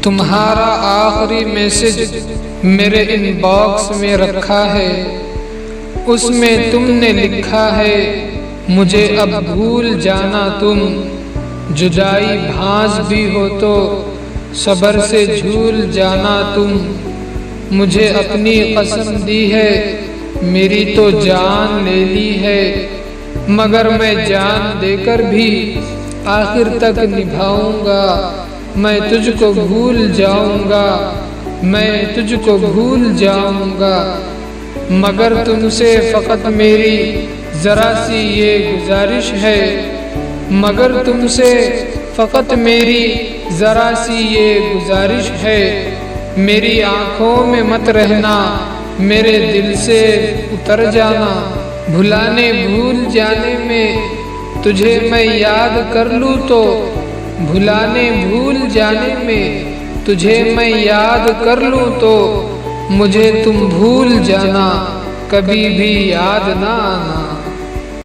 تمہارا آخری میسج میرے ان باکس میں رکھا ہے، اس میں تم نے لکھا ہے مجھے اب بھول جانا تم، جدائی بھانس بھی ہو تو صبر سے جھول جانا تم۔ مجھے اپنی قسم دی ہے میری تو جان لے لی ہے، مگر میں جان دے کر بھی آخر تک نبھاؤں گا۔ میں تجھ کو بھول جاؤں گا، میں تجھ کو بھول جاؤں گا، مگر تم سے فقط میری ذرا سی یہ گزارش ہے، مگر تم سے فقط میری ذرا سی یہ گزارش ہے۔ میری آنکھوں میں مت رہنا، میرے دل سے اتر جانا، بھلانے بھول جانے میں تجھے میں یاد کر لوں تو، بھلانے بھول جانے میں تجھے میں یاد کر لوں تو، مجھے تم بھول جانا، کبھی بھی یاد نہ آنا۔